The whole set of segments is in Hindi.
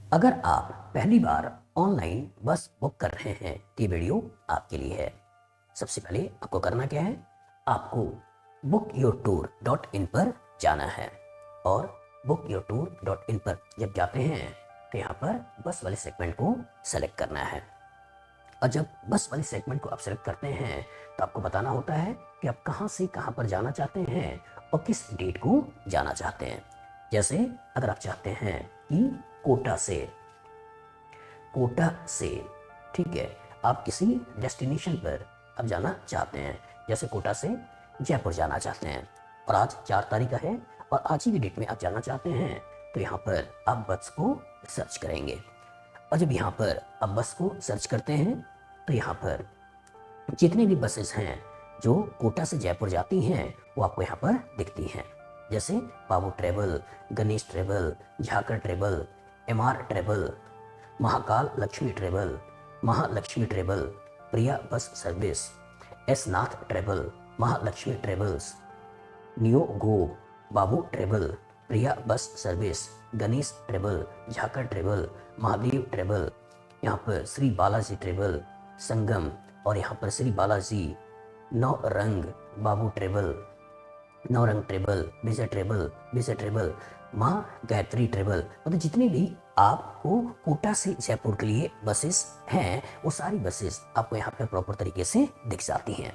अगर आप पहली बार ऑनलाइन बस बुक कर रहे हैं तो ये वीडियो आपके लिए है। सबसे पहले आपको करना क्या है, आपको bookyourtour.in पर जाना है और bookyourtour.in पर जब जाते हैं तो यहाँ पर बस वाले सेगमेंट को सेलेक्ट करना है। और जब बस वाले सेगमेंट को आप सेलेक्ट करते हैं तो आपको बताना होता है कि आप कहाँ से कहाँ पर जाना चाहते हैं और किस डेट को जाना चाहते हैं। जैसे अगर आप चाहते हैं कि कोटा से ठीक है, आप किसी डेस्टिनेशन पर अब जाना चाहते हैं, जैसे कोटा से जयपुर जाना चाहते हैं और आज 4 तारीख का है और आज ही की डेट में आप जाना चाहते हैं, तो यहाँ पर आप बस को सर्च करेंगे। और जब यहाँ पर आप बस को सर्च करते हैं तो यहाँ पर जितनी भी बसेस हैं जो कोटा से जयपुर जाती हैं वो आपको यहाँ पर दिखती हैं। जैसे Babu travel, Ganesh travel, Jhakar travel, MR travel, Mahakal Lakshmi travel, Mahalakshmi travel, Priya bus service, S Nath travel, Mahalakshmi travels, neo go, Babu travel, Priya bus service, Ganesh travel, Jhakar travel, Mahadev travel, यहाँ पर श्री बालाजी ट्रेवल, संगम, और यहाँ पर Shri Balaji, Naurang, Babu travel, Naurang travel, Vijay travel, Maa Gayatri travel. मतलब जितनी भी आपको कोटा से जयपुर के लिए बसेस हैं वो सारी बसेस आपको यहाँ पे प्रॉपर तरीके से दिख जाती हैं।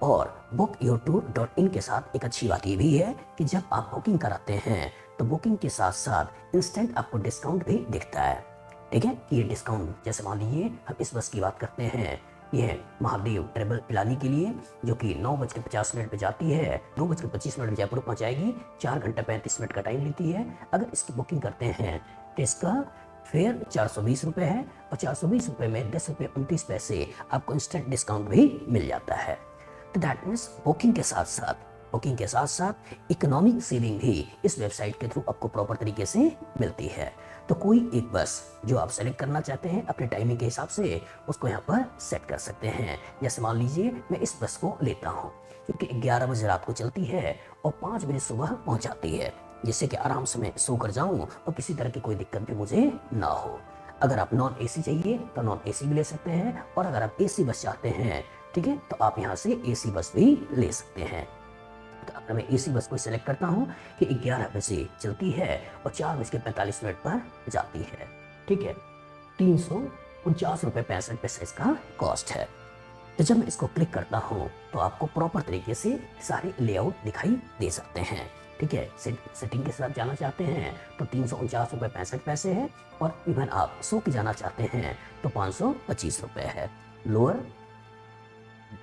और bookyourtour.in के साथ एक अच्छी बात ये भी है कि जब आप बुकिंग कराते हैं तो बुकिंग के साथ साथ इंस्टेंट आपको डिस्काउंट भी दिखता है। ठीक है, ये डिस्काउंट जैसे मान लीजिए हम इस बस की बात करते हैं, ये है महादेव ट्रेवल पिलानी के लिए, जो कि 9:50 पे जाती है, 2:25 जयपुर पहुंचाएगी, 4 घंटा 35 मिनट का टाइम लेती है। अगर इसकी बुकिंग करते हैं तो इसका फेयर 420 रुपये है और 420 रुपये में 10.29 आपको इंस्टेंट डिस्काउंट भी मिल जाता है। तो दैट मीन्स बुकिंग के साथ साथ इकोनॉमिक सेविंग भी इस वेबसाइट के थ्रू आपको प्रॉपर तरीके से मिलती है। तो कोई एक बस जो आप सेलेक्ट करना चाहते हैं अपने टाइमिंग के हिसाब से उसको यहाँ पर सेट कर सकते हैं। जैसे मान लीजिए मैं इस बस को लेता हूँ क्योंकि 11 बजे रात को चलती है और 5 बजे सुबह पहुँच जाती है, जिससे कि आराम से मैं सो कर जाऊँ और किसी तरह की कोई दिक्कत भी मुझे ना हो। अगर आप नॉन AC चाहिए तो नॉन AC भी ले सकते हैं और अगर आप AC बस चाहते हैं, ठीक है, तो आप यहाँ से AC बस भी ले सकते हैं। तो अगर मैं AC बस को सेलेक्ट करता हूँ कि 11 बजे चलती है और 4:45 पर जाती है, ठीक है, 349 रुपये 65 पैसे इसका कॉस्ट है। तो जब मैं इसको क्लिक करता हूँ तो आपको प्रॉपर तरीके से सारे लेआउट दिखाई दे सकते हैं। ठीक है, सेटिंग के साथ जाना चाहते हैं तो 349 रुपये 65 पैसे है और इवन आप सो के जाना चाहते हैं तो 525 रुपये है। लोअर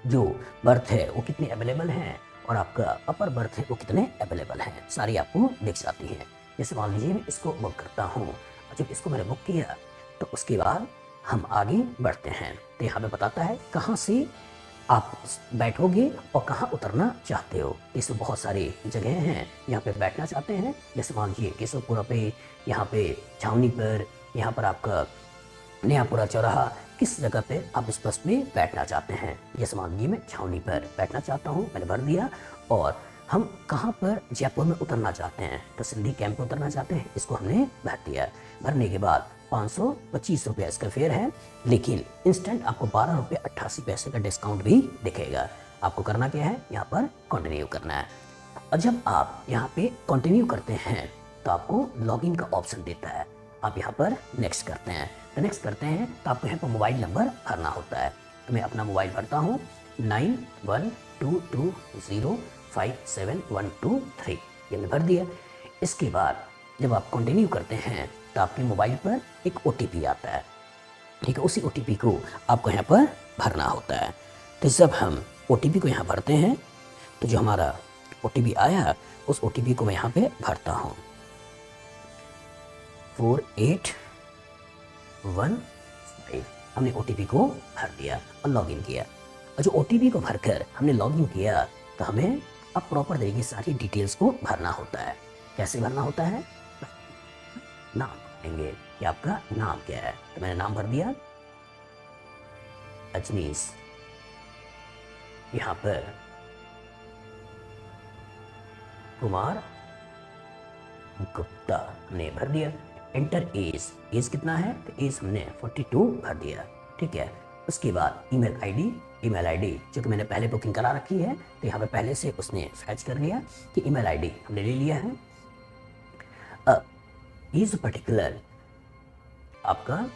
जो बर्थ है वो कितने अवेलेबल हैं और आपका अपर बर्थ है वो कितने अवेलेबल हैं, सारी आपको दिख जाती हैं। जैसे मान लीजिए मैं इसको बुक करता हूँ और जब इसको मैंने बुक किया तो उसके बाद हम आगे बढ़ते हैं तो यहाँ पे बताता है कहाँ से आप बैठोगे और कहाँ उतरना चाहते हो। इसमें बहुत सारी जगह हैं यहाँ पे बैठना चाहते हैं, जैसे मान लीजिए केशवपुरा पे, यहाँ पे छावनी पर, यहाँ पर आपका नयापुरा चौराहा, किस जगह पे आप इस बस में बैठना चाहते हैं। जैसे मान लीजिए मैं छावनी पर बैठना चाहता हूँ, मैंने भर दिया। और हम कहाँ पर जयपुर में उतरना चाहते हैं तो सिंधी कैंप में उतरना चाहते हैं, इसको हमने भर दिया। भरने के बाद 525 रुपये इसका फेयर है, लेकिन इंस्टेंट आपको 12.88 रुपये का डिस्काउंट भी दिखेगा। आपको करना क्या है, यहाँ पर कंटिन्यू करना है। और जब आप यहाँ पे कंटिन्यू करते हैं तो आपको लॉगिन का ऑप्शन देता है, आप यहाँ पर नेक्स्ट करते हैं। तो नेक्स्ट करते हैं तो आपको यहाँ पर मोबाइल नंबर भरना होता है। तो मैं अपना मोबाइल भरता हूँ 9122057123, ये मैं भर दिया। इसके बाद जब आप कंटिन्यू करते हैं तो आपके मोबाइल पर एक OTP आता है, ठीक है, उसी OTP को आपको यहाँ पर भरना होता है। तो जब हम OTP को यहाँ भरते हैं तो जो हमारा OTP आया उस OTP को मैं यहाँ पे भरता हूँ 4815। हमने OTP को भर दिया और लॉगिन किया। और जो OTP को भरकर हमने लॉगिन किया तो हमें अब प्रॉपर तरीके से सारी डिटेल्स को भरना होता है। कैसे भरना होता है, नाम भरेंगे कि आपका नाम क्या है। तो मैंने नाम भर दिया अजनीश, यहाँ पर कुमार गुप्ता हमने भर दिया। एंटर एज, एज कितना है, तो एज हमने 42 भर दिया, ठीक है। उसके बाद ईमेल आईडी, ईमेल आईडी जो कि मैंने पहले बुकिंग करा रखी है, तो यहाँ पे पहले से उसने फैच कर लिया कि ईमेल आईडी हमने ले लिया है। अब इस पर्टिकुलर आपका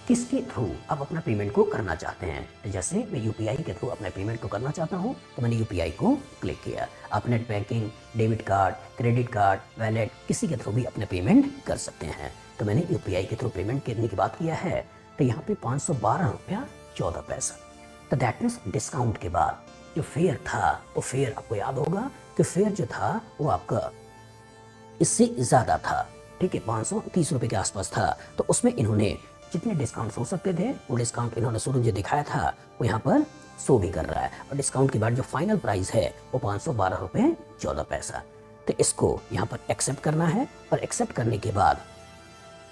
किसके थ्रू आप अपना पेमेंट को करना चाहते हैं, तो जैसे मैं यूपीआई के थ्रू अपने पेमेंट को करना चाहता हूं, तो मैंने यूपीआई को क्लिक किया। आप net banking, debit card, credit card, wallet किसी के थ्रू भी अपने पेमेंट कर सकते हैं। तो मैंने यूपीआई के थ्रू पेमेंट करने की बात किया है, तो यहाँ पे 512 रुपया 14 पैसा। तो दैट मीन्स डिस्काउंट के बाद जो फेयर था, वो फेयर आपको याद होगा कि फेयर जो था वो आपका इससे ज़्यादा था, ठीक है, 530 रुपये के आसपास था। तो उसमें इन्होंने जितने डिस्काउंट हो सकते थे वो डिस्काउंट इन्होंने शुरू जो दिखाया था वो यहाँ पर शो भी कर रहा है, और डिस्काउंट के बाद जो फाइनल प्राइस है वो 512 रुपये 14 पैसा। तो इसको यहाँ पर एक्सेप्ट करना है, और एक्सेप्ट करने के बाद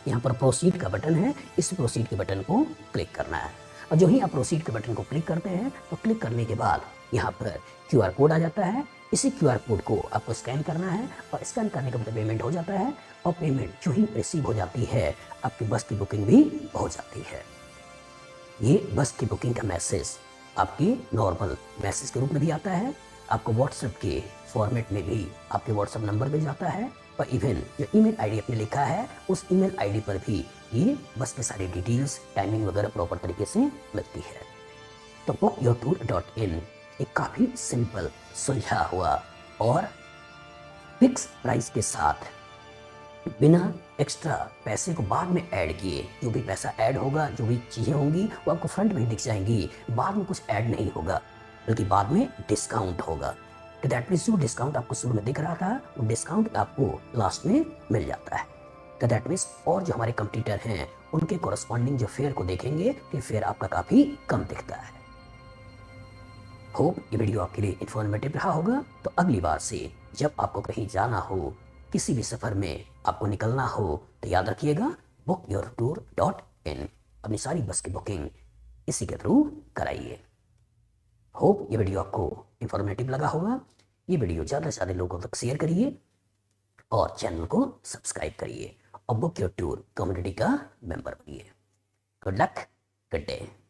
यहाँ पर प्रोसीड का बटन है, इस प्रोसीड के बटन को क्लिक करना है। और जो ही आप प्रोसीड के बटन को क्लिक करते हैं, तो क्लिक करने के बाद यहाँ पर क्यूआर कोड आ जाता है। इसी क्यूआर कोड को आपको स्कैन करना है, और स्कैन करने के बाद पेमेंट हो जाता है, और पेमेंट जो ही रिसीव हो जाती है आपकी बस की बुकिंग भी हो जाती है। ये बस की बुकिंग का मैसेज आपकी नॉर्मल मैसेज के रूप में भी आता है, आपको व्हाट्सएप के फॉर्मेट में भी आपके व्हाट्सएप नंबर पे जाता है, और इवन जो ईमेल आईडी आपने लिखा है उस ईमेल आईडी पर भी ये बस के सारी डिटेल्स, टाइमिंग वगैरह प्रॉपर तरीके से मिलती है। तो bookyourtour.in एक काफ़ी सिंपल, सुलझा हुआ और फिक्स प्राइस के साथ बिना एक्स्ट्रा पैसे को बाद में ऐड किए, जो भी पैसा ऐड होगा, जो भी चीज़ें होंगी वो आपको फ्रंट में ही दिख जाएंगी, बाद में कुछ ऐड नहीं होगा, बल्कि बाद में डिस्काउंट होगा। तो दैट मीन्स जो डिस्काउंट आपको शुरू में दिख रहा था वो डिस्काउंट आपको लास्ट में मिल जाता है। तो दैट मीन्स और जो हमारे कंपटीटर हैं उनके कोरस्पॉन्डिंग जो फेयर को देखेंगे कि फेयर आपका काफ़ी कम दिखता है। होप ये वीडियो आपके लिए इन्फॉर्मेटिव रहा होगा। तो अगली बार से जब आपको कहीं जाना हो, किसी भी सफ़र में आपको निकलना हो, तो याद रखिएगा bookyourtour.in, अपनी सारी बस की बुकिंग इसी के थ्रू कराइए। होप ये वीडियो आपको इन्फॉर्मेटिव लगा होगा। ये वीडियो ज़्यादा से ज़्यादा लोगों तक शेयर करिए, और चैनल को सब्सक्राइब करिए, और बुक योर टूर कम्युनिटी का मेंबर बनिए। Good luck, good day.